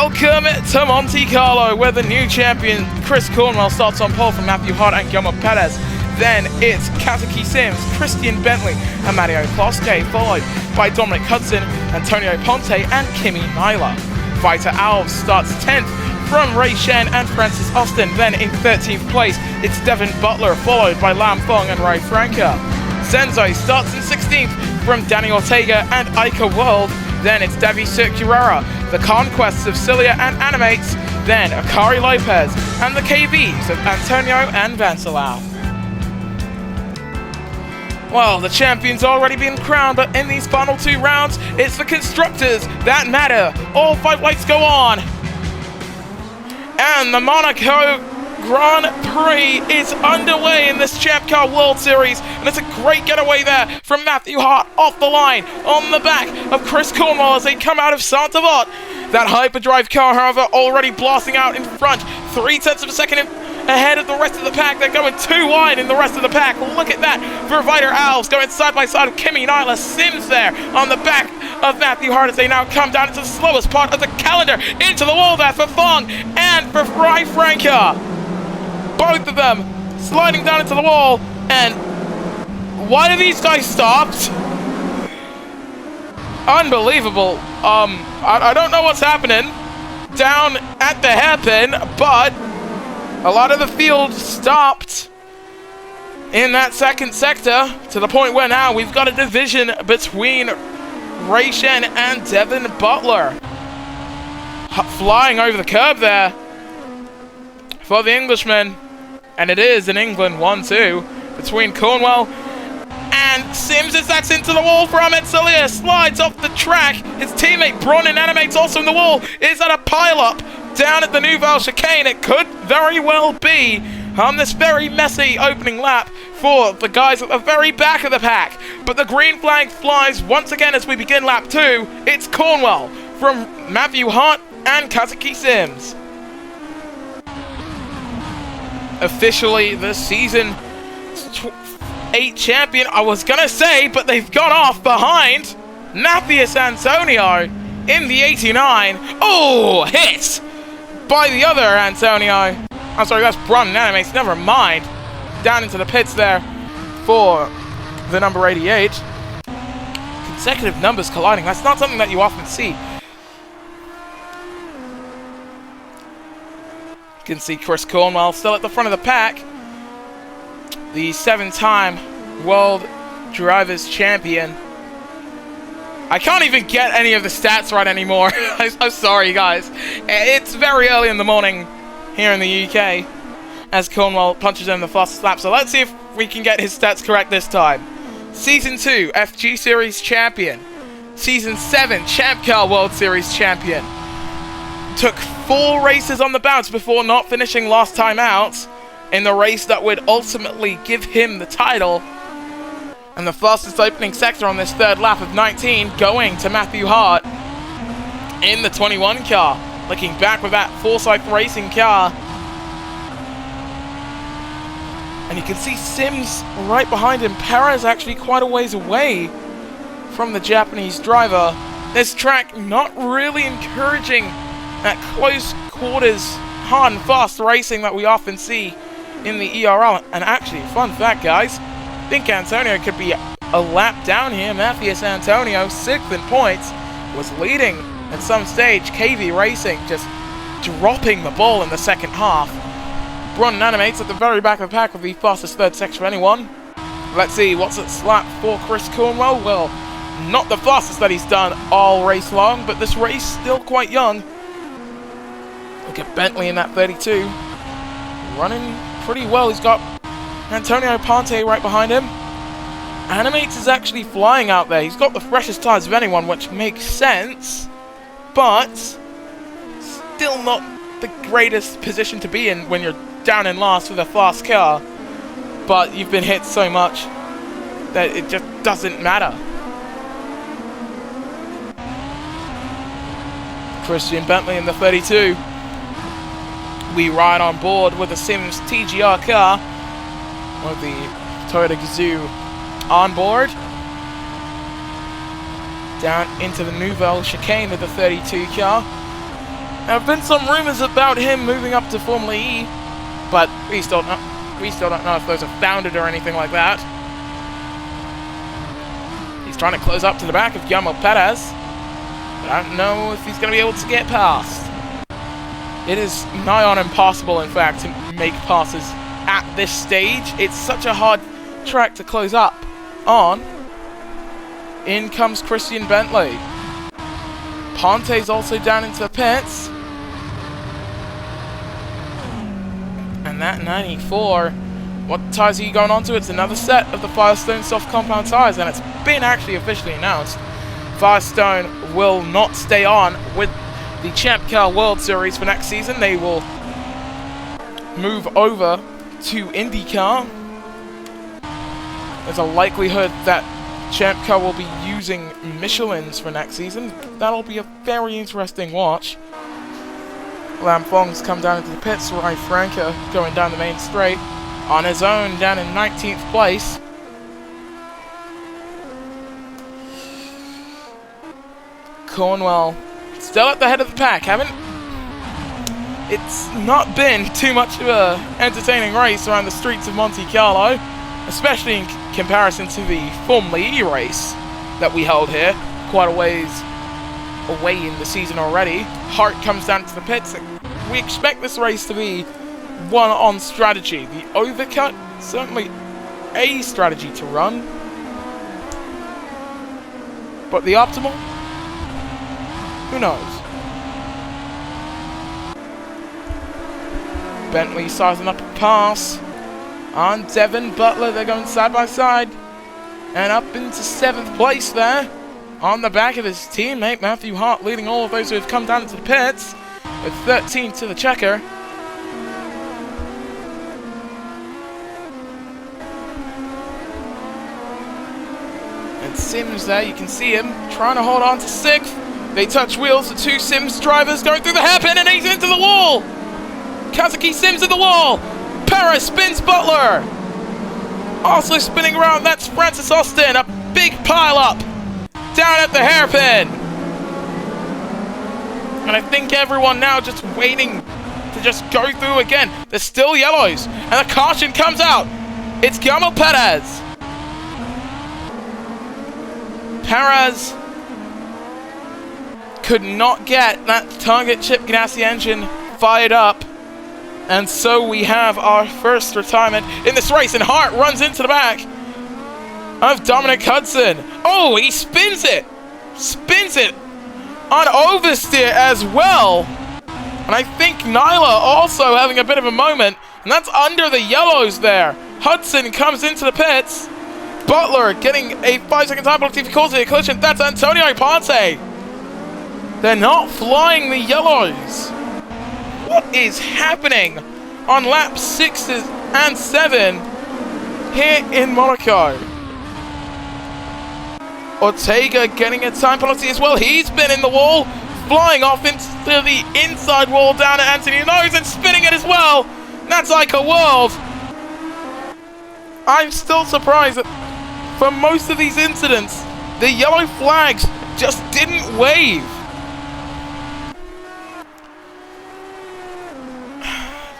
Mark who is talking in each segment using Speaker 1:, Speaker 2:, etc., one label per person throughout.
Speaker 1: Welcome to Monte Carlo, where the new champion Chris Cornwell starts on pole from Matthew Hart and Guillermo Perez. Then it's Kazuki Sims, Christian Bentley and Mario Kloske, followed by Dominic Hudson, Antonio Ponte and Kimi Nyla. Vita Alves starts 10th from Ray Shen and Francis Austin. Then in 13th place, it's Devin Butler, followed by Lam Fong and Ray Franca. Zenzo starts in 16th from Danny Ortega and Ica World. Then it's Devi Circulera, the Conquests of Cilia and Animates. Then Akari Lopez and the KVs of Antonio and Vansilao. Well, the champion's already been crowned, but in these final two rounds, it's the constructors that matter. All 5 lights go on. And the Monaco Grand Prix is underway in this ChampCar World Series, and it's a great getaway there from Matthew Hart off the line on the back of Chris Cornwell as they come out of Saint-Avold. That hyperdrive car, however, already blasting out in front, 0.3 of a second ahead of the rest of the pack. They're going too wide in the rest of the pack. Look at that for Vita Alves going side by side with Kimi Nyla. Sims there on the back of Matthew Hart as they now come down into the slowest part of the calendar, into the wall there for Fong and for Rai Franca. Both of them sliding down into the wall. And why do these guys stop? Unbelievable. I don't know what's happening down at the hairpin, but a lot of the field stopped in that second sector, to the point where now we've got a division between Ray Shen and Devin Butler. Flying over the curb there for the Englishman. And it is in England, 1-2 between Cornwell and Sims as that's into the wall for Ahmed Salia. Slides off the track. His teammate Bronin Animates also in the wall. Is that a pile-up down at the Nouvelle Chicane? It could very well be on this very messy opening lap for the guys at the very back of the pack. But the green flag flies once again as we begin lap 2. It's Cornwell from Matthew Hart and Kazuki Sims. Officially the season 8 champion, I was gonna say, but they've gone off behind Matthias Antonio in the 89. Oh, hit by the other Antonio. I'm sorry, that's Bronin Animates, never mind. Down into the pits there for the number 88. Consecutive numbers colliding, that's not something that you often see. You can see Chris Cornwell still at the front of the pack. The 7-time World Drivers Champion. I can't even get any of the stats right anymore. I'm sorry, guys. It's very early in the morning here in the UK as Cornwell punches in the fastest lap. So let's see if we can get his stats correct this time. Season 2 FG Series Champion. Season 7 ChampCar World Series Champion. Took 4 races on the bounce before not finishing last time out in the race that would ultimately give him the title. And the fastest opening sector on this third lap of 19 going to Matthew Hart in the 21 car. Looking back with that Forsyth Racing car. And you can see Sims right behind him. Perez actually quite a ways away from the Japanese driver. This track not really encouraging that close quarters, hard and fast racing that we often see in the ERL. And actually, fun fact, guys, I think Antonio could be a lap down here. Matthias Antonio, 6th in points, was leading at some stage. KV Racing just dropping the ball in the second half. Bronin Animates at the very back of the pack with the fastest third sector of anyone. Let's see, what's at lap for Chris Cornwell? Well, not the fastest that he's done all race long, but this race still quite young. Look at Bentley in that 32. Running pretty well. He's got Antonio Ponte right behind him. Animates is actually flying out there. He's got the freshest tires of anyone, which makes sense. But still not the greatest position to be in when you're down in last with a fast car. But you've been hit so much that it just doesn't matter. Christian Bentley in the 32. We ride on board with the Sims TGR car with the Toyota Gazoo on board. Down into the Nouvelle Chicane with the 32 car. There have been some rumors about him moving up to Formula E, but we still don't know if those are founded or anything like that. He's trying to close up to the back of Guillermo Perez, but I don't know if he's going to be able to get past. It is nigh on impossible, in fact, to make passes at this stage. It's such a hard track to close up on. In comes Christian Bentley. Ponte's also down into the pits. And that 94, what tyres are you going on to? It's another set of the Firestone soft compound tyres, and it's been actually officially announced. Firestone will not stay on with the ChampCar World Series for next season. They will move over to IndyCar. There's a likelihood that ChampCar will be using Michelins for next season. That'll be a very interesting watch. Lam Fong's come down into the pits. Rai Franca going down the main straight on his own, down in 19th place. Cornwell still at the head of the pack. It's not been too much of a entertaining race around the streets of Monte Carlo, especially in comparison to the Formula E race that we held here, quite a ways away in the season already. Hart comes down to the pits. We expect this race to be one on strategy. The overcut, certainly a strategy to run, but the optimal, who knows? Bentley sizing up a pass on Devin Butler. They're going side by side and up into 7th place there on the back of his teammate Matthew Hart, leading all of those who have come down into the pits with 13 to the checker. And Sims there, you can see him trying to hold on to 6th. They touch wheels, the two Sims drivers going through the hairpin, and he's into the wall! Kazuki Sims at the wall! Perez spins Butler! Also spinning around, that's Francis Austin, a big pile up down at the hairpin! And I think everyone now just waiting to just go through again. There's still yellows, and the caution comes out! It's Guillermo Perez! Perez could not get that target chip Ganassi engine fired up, and so we have our first retirement in this race, and Hart runs into the back of Dominic Hudson. Oh, he spins it on oversteer as well, and I think Nyla also having a bit of a moment, and that's under the yellows there. Hudson comes into the pits. Butler getting a 5-second time penalty for causing a collision. That's Antonio Ponte. They're not flying the yellows. What is happening on lap 6 and 7 here in Monaco? Ortega getting a time penalty as well. He's been in the wall, flying off into the inside wall down at Anthony Nose and spinning it as well. That's like a world. I'm still surprised that for most of these incidents, the yellow flags just didn't wave.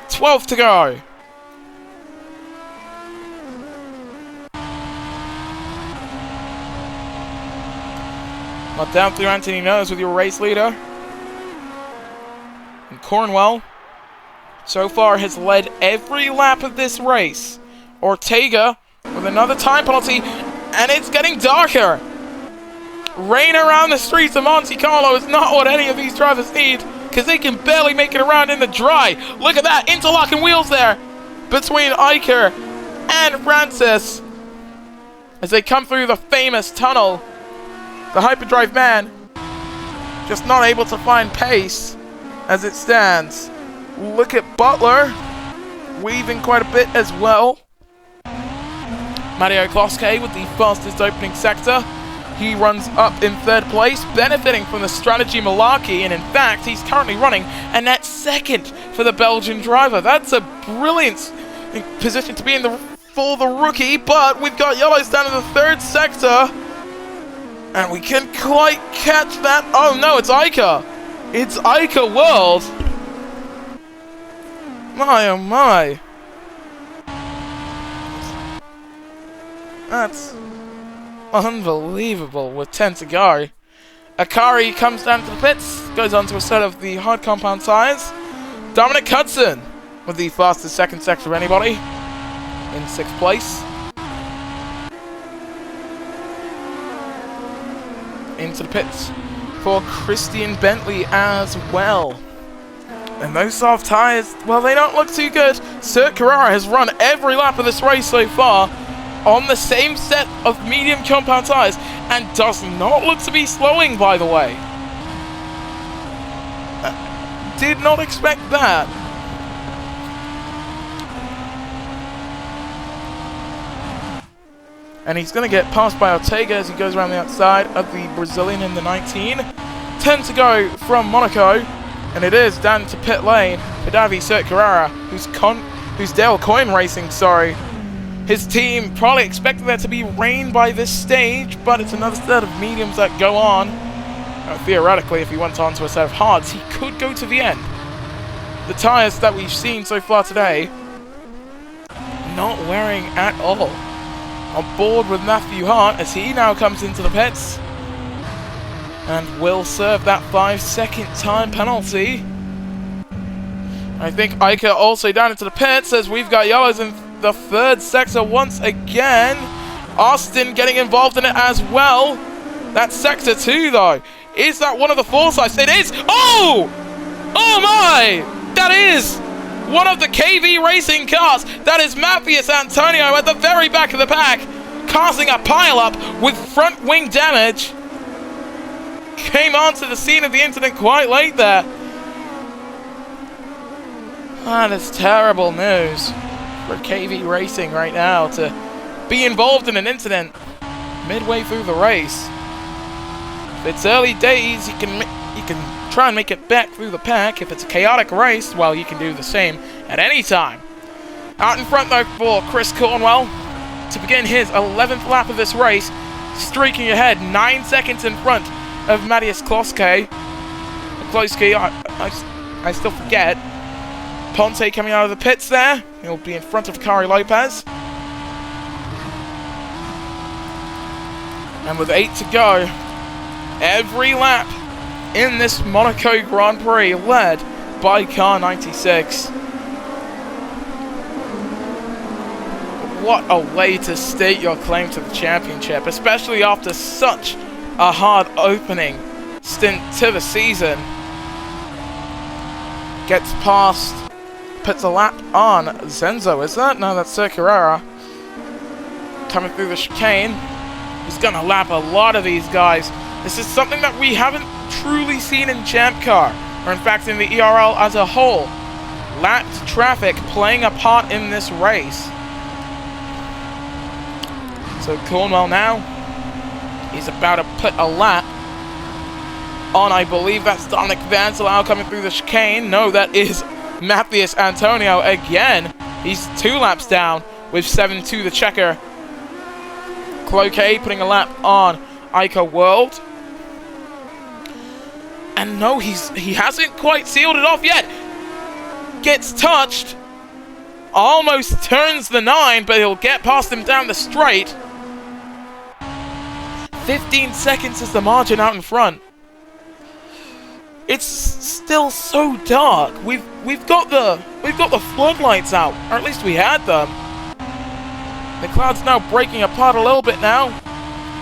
Speaker 1: 12 to go. Not down through Anthony Nose with your race leader. And Cornwell so far has led every lap of this race. Ortega with another time penalty, and it's getting darker. Rain around the streets of Monte Carlo is not what any of these drivers need, because they can barely make it around in the dry. Look at that, interlocking wheels there between Iker and Francis as they come through the famous tunnel. The hyperdrive man just not able to find pace as it stands. Look at Butler weaving quite a bit as well. Mario Kloske with the fastest opening sector. He runs up in 3rd place, benefiting from the strategy malarkey, and in fact, he's currently running a net 2nd for the Belgian driver. That's a brilliant position to be in for the rookie, but we've got yellows down in the 3rd sector, and we can't quite catch that. Oh no, it's Iker. It's Ica World! My oh my! That's unbelievable with 10 to go. Akari comes down to the pits, goes on to a set of the hard compound tyres. Dominic Hudson with the fastest second sector of anybody in 6th place. Into the pits for Christian Bentley as well. And those soft tyres, well, they don't look too good. Sir Carrera has run every lap of this race so far on the same set of medium compound tyres and does not look to be slowing, by the way. Did not expect that. And he's going to get passed by Ortega as he goes around the outside of the Brazilian in the 19. 10 to go from Monaco. And it is down to pit lane for Davi Sir Carrera, who's Dale Coyne Racing, sorry. His team probably expected there to be rain by this stage, but it's another set of mediums that go on. Theoretically, if he went on to a set of hards, he could go to the end. The tyres that we've seen so far today, not wearing at all. On board with Matthew Hart as he now comes into the pits and will serve that 5-second time penalty. I think Ica also down into the pits as we've got yellows in the 3rd sector once again. Austin getting involved in it as well. That's sector 2 though. Is that one of the Forsyths? It is! Oh! Oh my! That is one of the KV racing cars. That is Matthias Antonio at the very back of the pack, causing a pile-up with front wing damage. Came onto the scene of the incident quite late there. That is terrible news for KV Racing right now to be involved in an incident midway through the race. If it's early days, you can try and make it back through the pack. If it's a chaotic race, well, you can do the same at any time. Out in front though for Chris Cornwell to begin his 11th lap of this race, streaking ahead 9 seconds in front of Matthias Kloske. Kloske, I still forget. Ponte coming out of the pits there. He'll be in front of Kari Lopez. And with 8 to go, every lap in this Monaco Grand Prix led by car 96. What a way to state your claim to the championship, especially after such a hard opening stint to the season. Gets past, puts a lap on Zenzo, is that? No, that's Sir Carrera. Coming through the chicane. He's going to lap a lot of these guys. This is something that we haven't truly seen in ChampCar, or in fact in the ERL as a whole. Lapped traffic playing a part in this race. So Cornwell now, he's about to put a lap on, I believe that's Dominic Vancelau coming through the chicane. No, that is Matthias Antonio again. He's 2 laps down with 7-2 the checker. Cloquet putting a lap on Ica World. And no, he hasn't quite sealed it off yet. Gets touched. Almost turns the 9, but he'll get past him down the straight. 15 seconds is the margin out in front. It's still so dark. We've got the floodlights out, or at least we had them. The cloud's now breaking apart a little bit now.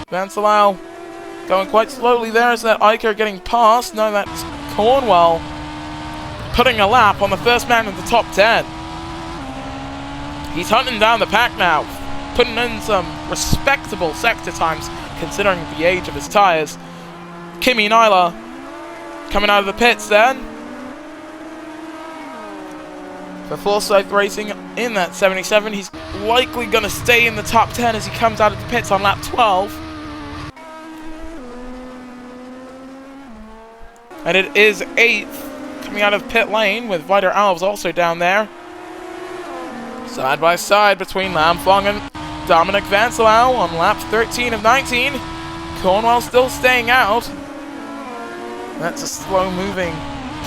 Speaker 1: Vancelau going quite slowly there. Is that Ica getting past? No, that's Cornwell putting a lap on the first man in the top 10. He's hunting down the pack now, putting in some respectable sector times considering the age of his tyres. Kimi Nyla coming out of the pits then. For Forsyth Racing in that 77, he's likely going to stay in the top 10 as he comes out of the pits on lap 12. And it is 8th coming out of pit lane with Vider Alves also down there. Side by side between Lam Fong and Dominic Vancelau on lap 13 of 19. Cornwell still staying out. That's a slow-moving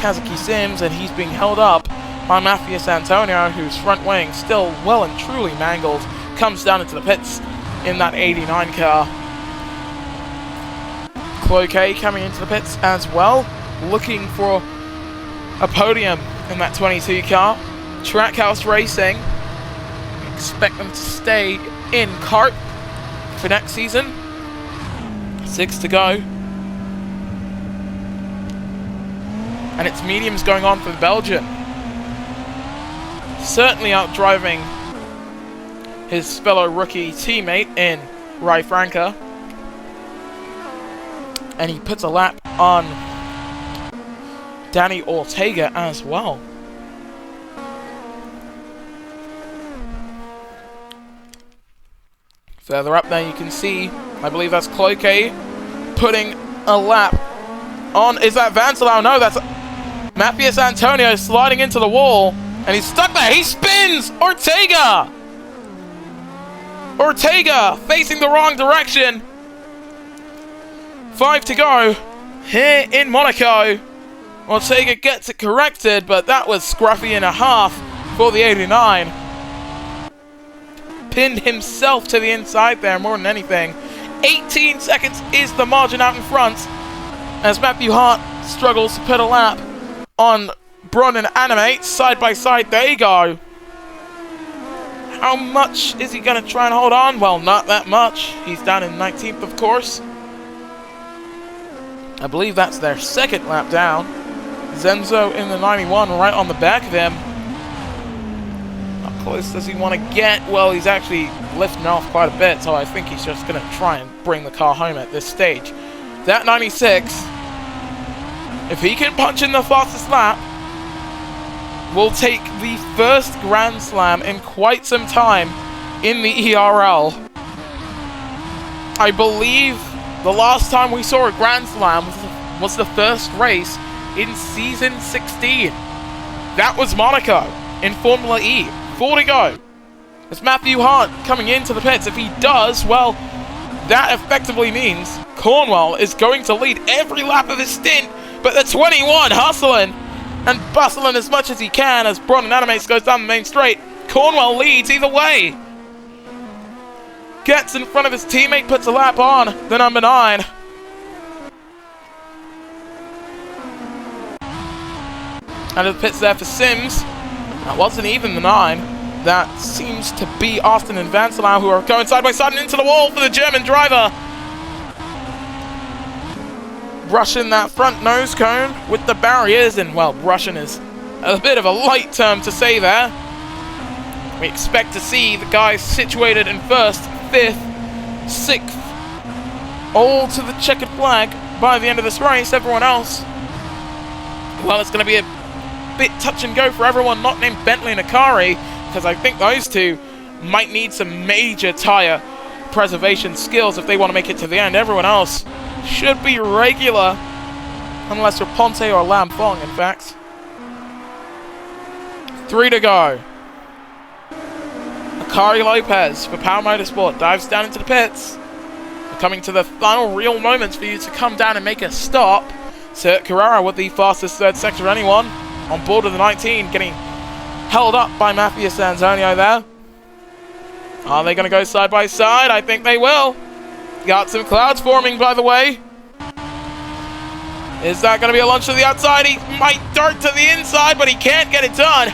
Speaker 1: Kazuki Sims, and he's being held up by Matthias Antonio, whose front wing, still well and truly mangled, comes down into the pits in that 89 car. Cloquet coming into the pits as well, looking for a podium in that 22 car. Trackhouse Racing, expect them to stay in kart for next season. 6 to go. And it's mediums going on for the Belgian. Certainly out driving his fellow rookie teammate in Rai Franca. And he puts a lap on Danny Ortega as well. Further up there you can see, I believe that's Cloquet putting a lap on. Is that Vancelau? No, that's Matthias Antonio sliding into the wall. And he's stuck there. He spins! Ortega! Ortega facing the wrong direction. 5 to go here in Monaco. Ortega gets it corrected, but that was scruffy and a half for the 89. Pinned himself to the inside there more than anything. 18 seconds is the margin out in front as Matthew Hart struggles to put a lap on Braun and Animate. Side by side, there you go. How much is he going to try and hold on? Well, not that much. He's down in 19th, of course. I believe that's their second lap down. Zenzo in the 91 right on the back of him. How close does he want to get? Well, he's actually lifting off quite a bit, so I think he's just going to try and bring the car home at this stage. That 96, if he can punch in the fastest lap, will take the first Grand Slam in quite some time in the ERL. I believe the last time we saw a Grand Slam was the first race in Season 16. That was Monaco in Formula E. 4 to go. It's Matthew Hart coming into the pits. If he does, well, that effectively means Cornwell is going to lead every lap of his stint, but the 21 hustling and bustling as much as he can as Braun and Animates goes down the main straight. Cornwell leads either way. Gets in front of his teammate, puts a lap on the number 9. Out of the pits there for Sims. That wasn't even the 9. That seems to be Austin and Vancelau, who are going side by side and into the wall for the German driver. Brushing that front nose cone with the barriers, and well, brushing is a bit of a light term to say there. We expect to see the guys situated in 1st, 5th, 6th, all to the checkered flag by the end of this race. Everyone else, well, it's going to be a bit touch and go for everyone not named Bentley and Akari, because I think those two might need some major tyre preservation skills if they want to make it to the end. Everyone else should be regular, unless you're Ponte or Lam Fong, in fact. 3 to go. Akari Lopez for Power Motorsport dives down into the pits. We're coming to the final real moments for you to come down and make a stop. Sir Carrera with the fastest third sector of anyone. On board with the 19, getting held up by Matthias Antonio there. Are they going to go side by side? I think they will. Got some clouds forming, by the way. Is that going to be a launch to the outside? He might dart to the inside, but he can't get it done.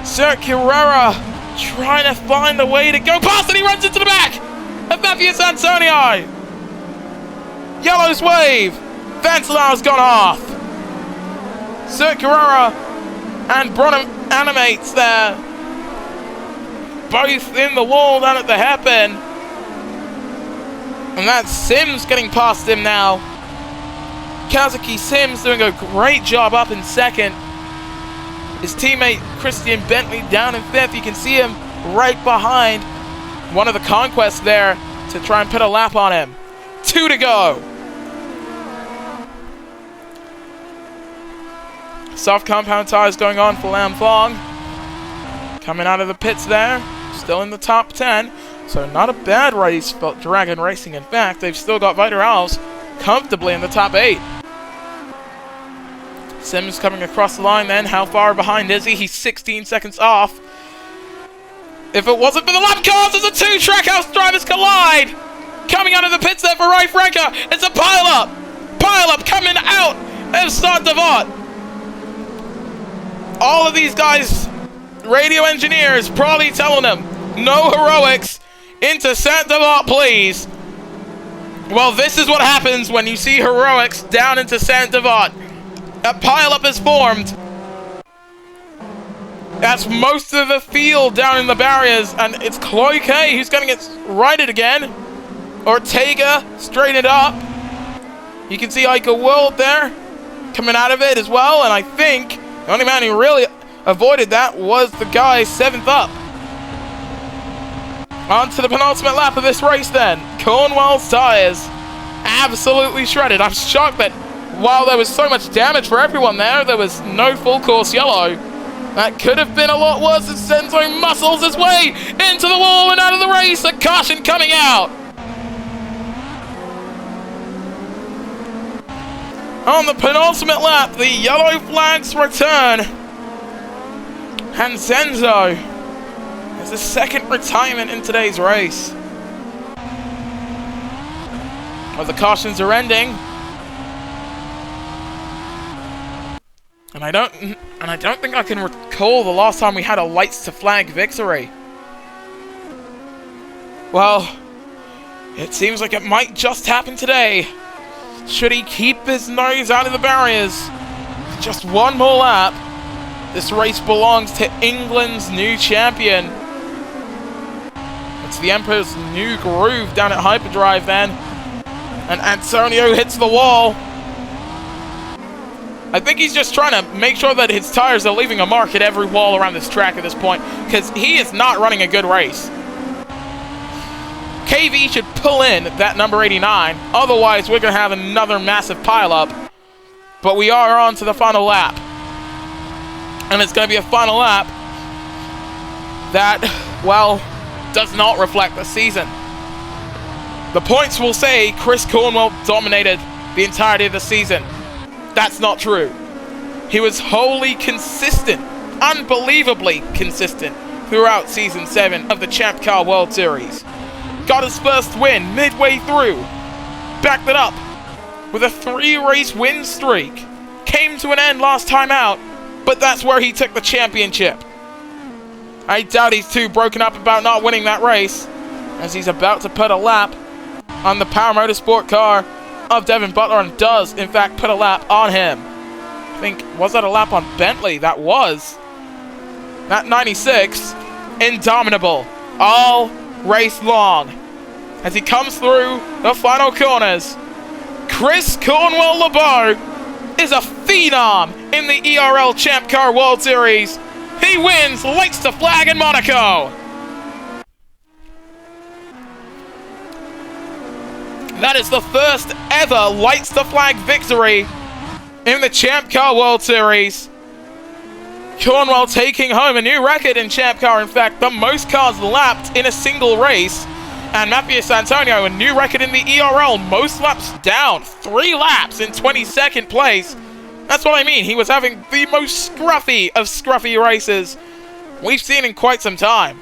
Speaker 1: Sir Carrera trying to find a way to go past, and he runs into the back of Matthias Antonio. Yellow's wave. Vancelau's gone off. Sir Carrera and Braun Animates there. Both in the wall down at the hairpin. And that's Sims getting past him now. Kazuki Sims doing a great job up in 2nd. His teammate Christian Bentley down in 5th. You can see him right behind one of the conquests there to try and put a lap on him. 2 to go. Soft compound tires going on for Lam Fong. Coming out of the pits there. Still in the top 10. So not a bad race for Dragon Racing. In fact, they've still got Viter Alves comfortably in the top 8. Sims coming across the line then. How far behind is he? He's 16 seconds off. If it wasn't for the lap cars, there's a two Trackhouse drivers collide. Coming out of the pits there for Ray Franker. It's a pile-up. Pile-up coming out of Saint-Devote. All of these guys, radio engineers, probably telling them, no heroics into Saint-Devote, please. Well, this is what happens when you see heroics down into Saint-Devote. A pile-up is formed. That's most of the field down in the barriers, and it's Chloe K who's going to get righted again. Ortega straightened up. You can see Ica World there coming out of it as well, and I think the only man who really avoided that was the guy 7th up. On to the penultimate lap of this race then. Cornwell's tires absolutely shredded. I'm shocked that while there was so much damage for everyone there was no full course yellow. That could have been a lot worse as Senzo muscles his way into the wall and out of the race. A caution coming out. On the penultimate lap, the yellow flags return. And Zenzo has a second retirement in today's race. Well, the cautions are ending. And I don't think I can recall the last time we had a lights to flag victory. Well, it seems like it might just happen today. Should he keep his nose out of the barriers? Just one more lap. This race belongs to England's new champion. It's the Emperor's new groove down at Hyperdrive then. And Antonio hits the wall. I think he's just trying to make sure that his tires are leaving a mark at every wall around this track at this point, because he is not running a good race. KV should pull in that number 89, otherwise we're going to have another massive pileup. But we are on to the final lap. And it's going to be a final lap that, well, does not reflect the season. The points will say Chris Cornwell dominated the entirety of the season. That's not true. He was wholly consistent, unbelievably consistent, throughout Season 7 of the ChampCar World Series. Got his first win midway through. Backed it up with a 3-race win streak. Came to an end last time out, but that's where he took the championship. I doubt he's too broken up about not winning that race, as he's about to put a lap on the Power Motorsport car of Devin Butler, and does, in fact, put a lap on him. I think, was that a lap on Bentley? That was. That 96, indomitable, all race long. As he comes through the final corners, Chris Cornwell LeBeau is a phenom in the ERL ChampCar World Series. He wins lights to flag in Monaco. That is the first ever lights to flag victory in the ChampCar World Series. Cornwell taking home a new record in ChampCar. In fact, the most cars lapped in a single race. And Matthew Santonio, a new record in the ERL, most laps down. 3 laps in 22nd place. That's what I mean. He was having the most scruffy of scruffy races we've seen in quite some time.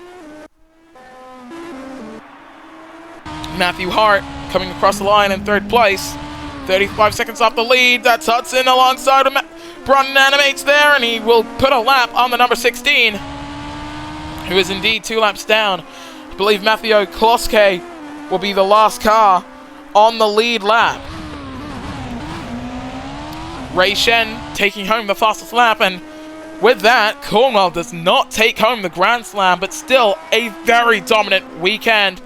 Speaker 1: Matthew Hart coming across the line in 3rd place. 35 seconds off the lead. That's Hudson alongside him. Brunton animates there, and he will put a lap on the number 16, who is indeed 2 laps down. I believe Matthew Kloske will be the last car on the lead lap. Ray Shen taking home the fastest lap, and with that, Cornwell does not take home the Grand Slam, but still a very dominant weekend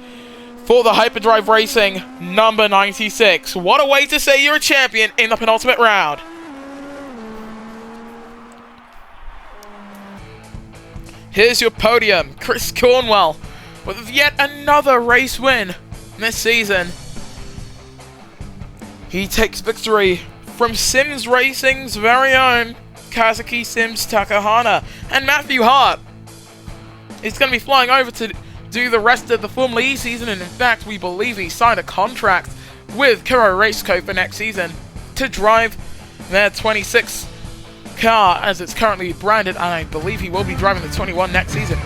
Speaker 1: for the Hyperdrive Racing number 96. What a way to say you're a champion in the penultimate round. Here's your podium. Chris Cornwell with yet another race win this season. He takes victory from Sims Racing's very own Kazuki Sims Takahana, and Matthew Hart is going to be flying over to do the rest of the Formula E season, and in fact we believe he signed a contract with Kuro Raceco for next season to drive their 26 car as it's currently branded, and I believe he will be driving the 21 next season.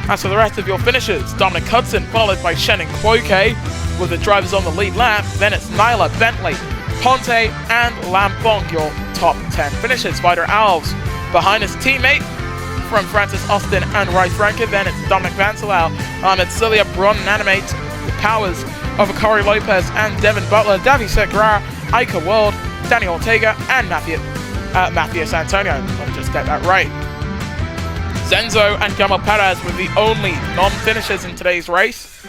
Speaker 1: As for the rest of your finishers, Dominic Hudson followed by Shannon Kwoke with the drivers on the lead lap. Then it's Nyla, Bentley, Ponte and Lampong, your top 10 finishers. Spider Alves behind his teammate from Francis Austin and Rice Ranker. Then it's Dominic Vancelau, Ahmed Cilia, Bron Nanimate, the powers of Akari Lopez and Devin Butler, Davi Sekra, Ica World, Danny Ortega and Mathias Antonio. Let me just get that right. Zenzo and Gamal Perez were the only non-finishers in today's race.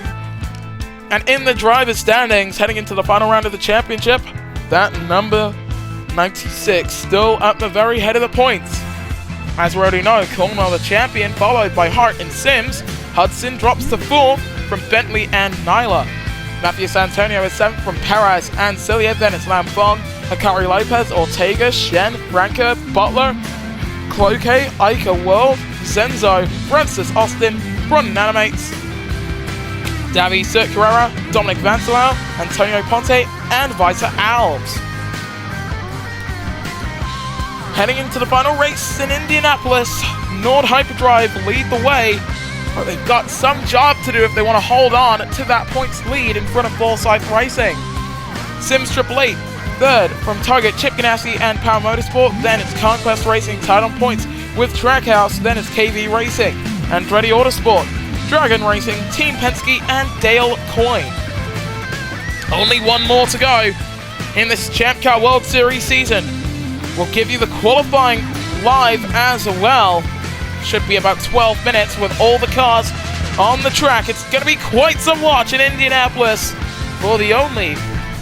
Speaker 1: And in the driver's standings, heading into the final round of the championship, that number 96 still at the very head of the points. As we already know, Cornwell the champion, followed by Hart and Sims. Hudson drops to 4th from Bentley and Nyla. Mathias Antonio is 7th from Perez and Cilia. Then it's Lampong, Akari Lopez, Ortega, Shen, Ranker, Butler, Cloquet, Ica World, Zenzo, Francis Austin, Bron Nanimates, Davi Circuera, Dominic Vancelau, Antonio Ponte, and Vita Alves. Heading into the final race in Indianapolis, Nord Hyperdrive lead the way, but they've got some job to do if they want to hold on to that points lead in front of Forsyth Racing. Sims 888, 3rd from Target, Chip Ganassi and Power Motorsport. Then it's Conquest Racing tied on points with Trackhouse. Then it's KV Racing, Andretti Autosport, Dragon Racing, Team Penske and Dale Coyne. Only one more to go in this ChampCar World Series season. We'll give you the qualifying live as well. Should be about 12 minutes with all the cars on the track. It's going to be quite some watch in Indianapolis for the only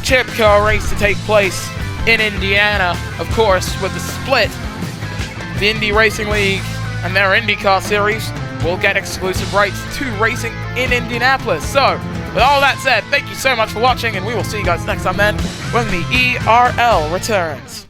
Speaker 1: ChampCar race to take place in Indiana. Of course, with the split, the Indy Racing League and their IndyCar series will get exclusive rights to racing in Indianapolis. So, with all that said, thank you so much for watching, and we will see you guys next time then when the ERL returns.